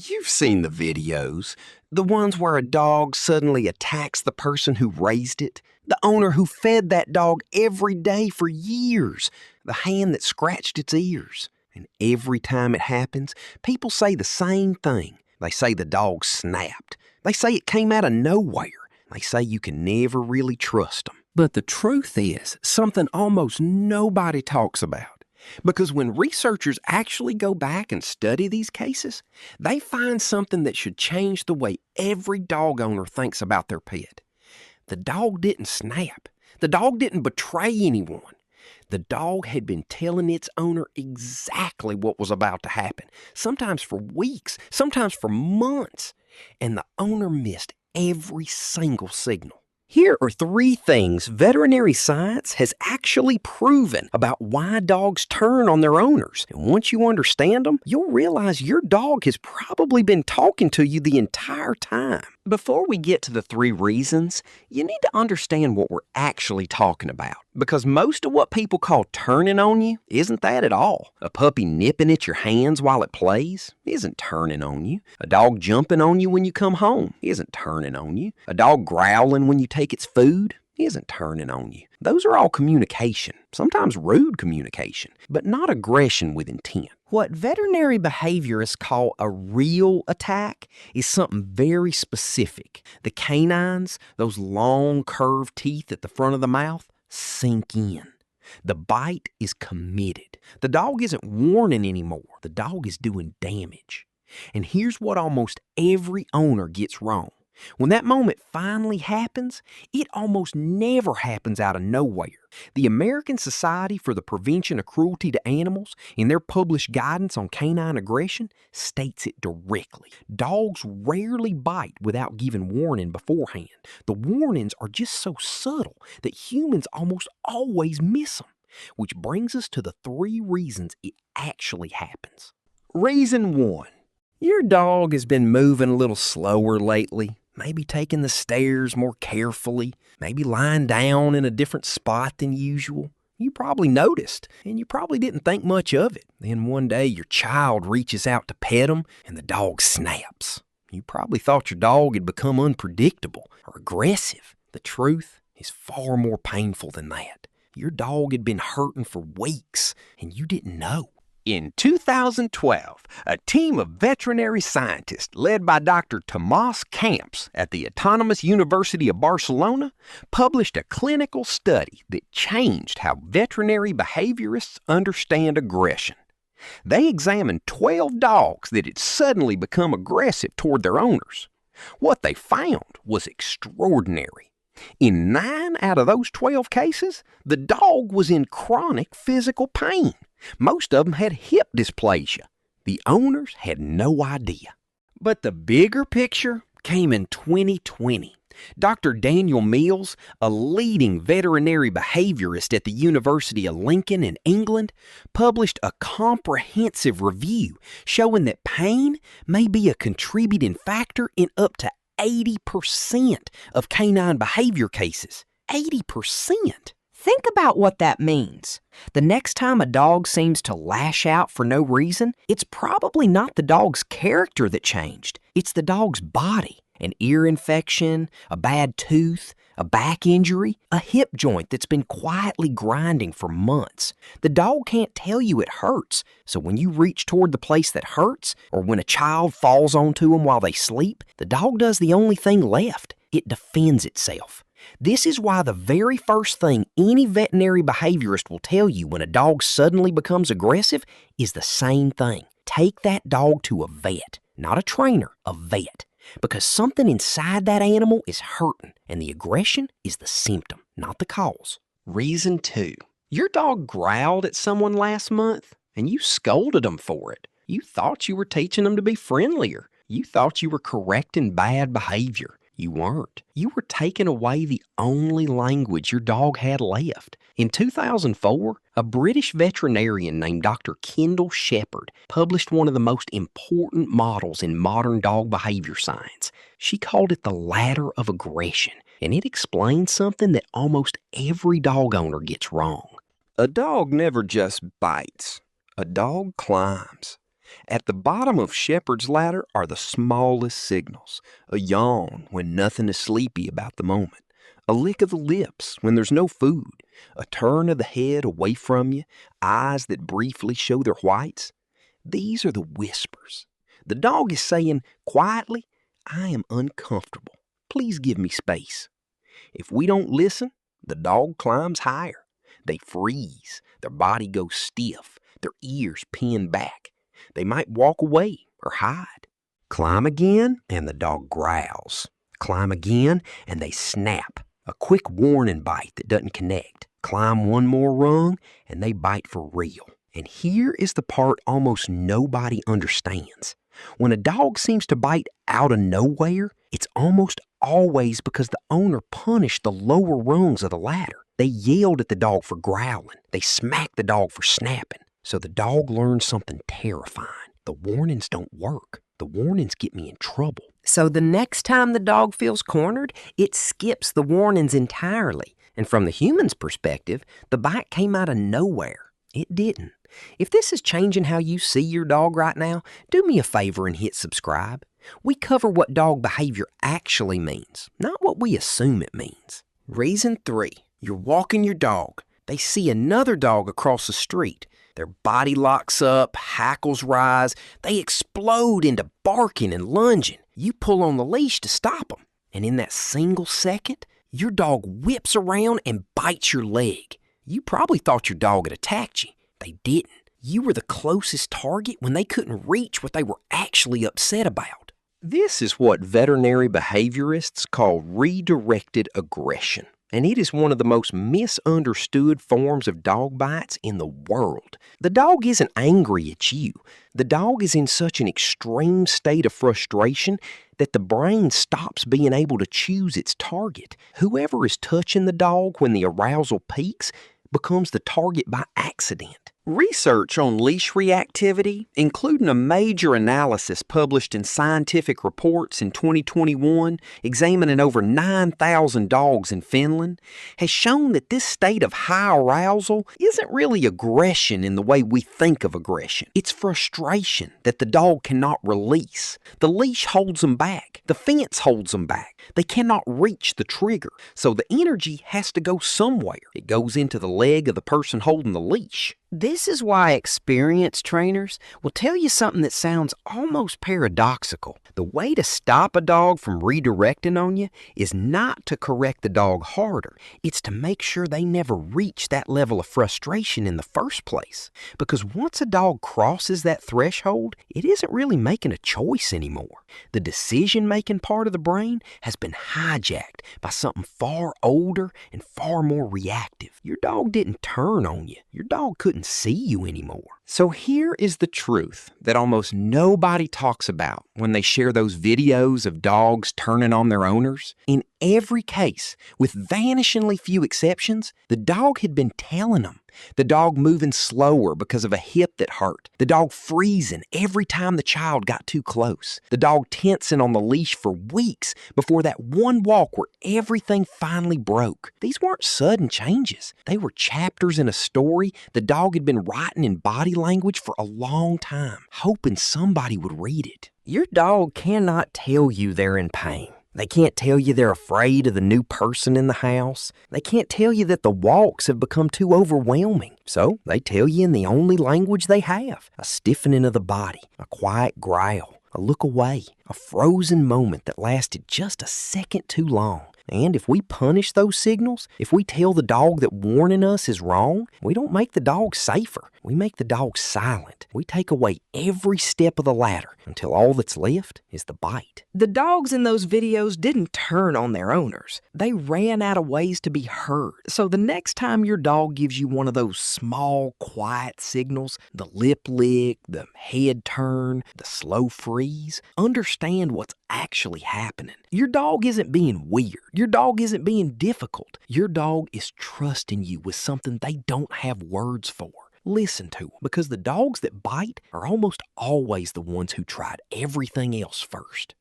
You've seen the videos, the ones where a dog suddenly attacks the person who raised it, the owner who fed that dog every day for years, the hand that scratched its ears. And every time it happens, people say the same thing. They say the dog snapped. They say it came out of nowhere. They say you can never really trust them. But the truth is something almost nobody talks about. Because when researchers actually go back and study these cases, they find something that should change the way every dog owner thinks about their pet. The dog didn't snap. The dog didn't betray anyone. The dog had been telling its owner exactly what was about to happen, sometimes for weeks, sometimes for months, and the owner missed every single signal. Here are 3 things veterinary science has actually proven about why dogs turn on their owners. And once you understand them, you'll realize your dog has probably been talking to you the entire time. Before we get to the 3 reasons, you need to understand what we're actually talking about. Because most of what people call turning on you isn't that at all. A puppy nipping at your hands while it plays isn't turning on you. A dog jumping on you when you come home isn't turning on you. A dog growling when you take its food isn't turning on you. Those are all communication, sometimes rude communication, but not aggression with intent. What veterinary behaviorists call a real attack is something very specific. The canines, those long curved teeth at the front of the mouth, sink in. The bite is committed. The dog isn't warning anymore. The dog is doing damage. And here's what almost every owner gets wrong. When that moment finally happens, it almost never happens out of nowhere. The American Society for the Prevention of Cruelty to Animals, in their published guidance on canine aggression, states it directly. Dogs rarely bite without giving warning beforehand. The warnings are just so subtle that humans almost always miss them. Which brings us to the 3 reasons it actually happens. Reason 1. Your dog has been moving a little slower lately. Maybe taking the stairs more carefully, maybe lying down in a different spot than usual. You probably noticed, and you probably didn't think much of it. Then one day your child reaches out to pet him, and the dog snaps. You probably thought your dog had become unpredictable or aggressive. The truth is far more painful than that. Your dog had been hurting for weeks, and you didn't know. In 2012, a team of veterinary scientists led by Dr. Tomàs Camps at the Autonomous University of Barcelona published a clinical study that changed how veterinary behaviorists understand aggression. They examined 12 dogs that had suddenly become aggressive toward their owners. What they found was extraordinary. In 9 out of those 12 cases, the dog was in chronic physical pain. Most of them had hip dysplasia. The owners had no idea. But the bigger picture came in 2020. Dr. Daniel Mills, a leading veterinary behaviorist at the University of Lincoln in England, published a comprehensive review showing that pain may be a contributing factor in up to 80% of canine behavior cases. 80%! Think about what that means. The next time a dog seems to lash out for no reason, it's probably not the dog's character that changed. It's the dog's body. An ear infection, a bad tooth, a back injury, a hip joint that's been quietly grinding for months. The dog can't tell you it hurts, so when you reach toward the place that hurts, or when a child falls onto them while they sleep, the dog does the only thing left. It defends itself. This is why the very first thing any veterinary behaviorist will tell you when a dog suddenly becomes aggressive is the same thing. Take that dog to a vet, not a trainer, a vet. Because something inside that animal is hurting, and the aggression is the symptom, not the cause. Reason 2. Your dog growled at someone last month, and you scolded them for it. You thought you were teaching them to be friendlier. You thought you were correcting bad behavior. You weren't. You were taking away the only language your dog had left. In 2004, a British veterinarian named Dr. Kendall Shepherd published one of the most important models in modern dog behavior science. She called it the ladder of aggression, and it explains something that almost every dog owner gets wrong. A dog never just bites. A dog climbs. At the bottom of Shepherd's ladder are the smallest signals. A yawn when nothing is sleepy about the moment. A lick of the lips when there's no food. A turn of the head away from you. Eyes that briefly show their whites. These are the whispers. The dog is saying quietly, I am uncomfortable. Please give me space. If we don't listen, the dog climbs higher. They freeze. Their body goes stiff. Their ears pin back. They might walk away or hide. Climb again, and the dog growls. Climb again, and they snap. A quick warning bite that doesn't connect. Climb one more rung, and they bite for real. And here is the part almost nobody understands. When a dog seems to bite out of nowhere, it's almost always because the owner punished the lower rungs of the ladder. They yelled at the dog for growling. They smacked the dog for snapping. So the dog learned something terrifying. The warnings don't work. The warnings get me in trouble. So the next time the dog feels cornered, it skips the warnings entirely. And from the human's perspective, the bite came out of nowhere. It didn't. If this is changing how you see your dog right now, do me a favor and hit subscribe. We cover what dog behavior actually means, not what we assume it means. Reason 3. You're walking your dog. They see another dog across the street. Their body locks up, hackles rise. They explode into barking and lunging. You pull on the leash to stop them. And in that single second, your dog whips around and bites your leg. You probably thought your dog had attacked you. They didn't. You were the closest target when they couldn't reach what they were actually upset about. This is what veterinary behaviorists call redirected aggression. And it is one of the most misunderstood forms of dog bites in the world. The dog isn't angry at you. The dog is in such an extreme state of frustration that the brain stops being able to choose its target. Whoever is touching the dog when the arousal peaks becomes the target by accident. Research on leash reactivity, including a major analysis published in Scientific Reports in 2021 examining over 9,000 dogs in Finland, has shown that this state of high arousal isn't really aggression in the way we think of aggression. It's frustration that the dog cannot release. The leash holds them back. The fence holds them back. They cannot reach the trigger. So the energy has to go somewhere. It goes into the leg of the person holding the leash. This is why experienced trainers will tell you something that sounds almost paradoxical. The way to stop a dog from redirecting on you is not to correct the dog harder. It's to make sure they never reach that level of frustration in the first place. Because once a dog crosses that threshold, it isn't really making a choice anymore. The decision-making part of the brain has been hijacked by something far older and far more reactive. Your dog didn't turn on you. Your dog couldn't see you anymore. So here is the truth that almost nobody talks about when they share those videos of dogs turning on their owners. In every case, with vanishingly few exceptions, the dog had been telling them. The dog moving slower because of a hip that hurt. The dog freezing every time the child got too close. The dog tensing on the leash for weeks before that one walk where everything finally broke. These weren't sudden changes. They were chapters in a story the dog had been writing in body language for a long time, hoping somebody would read it. Your dog cannot tell you they're in pain. They can't tell you they're afraid of the new person in the house. They can't tell you that the walks have become too overwhelming. So they tell you in the only language they have, a stiffening of the body, a quiet growl, a look away, a frozen moment that lasted just a second too long. And if we punish those signals, if we tell the dog that warning us is wrong, we don't make the dog safer. We make the dog silent. We take away every step of the ladder until all that's left is the bite. The dogs in those videos didn't turn on their owners. They ran out of ways to be heard. So the next time your dog gives you one of those small, quiet signals, the lip lick, the head turn, the slow freeze, understand what's actually happening. Your dog isn't being weird. Your dog isn't being difficult. Your dog is trusting you with something they don't have words for. Listen to them, because the dogs that bite are almost always the ones who tried everything else first.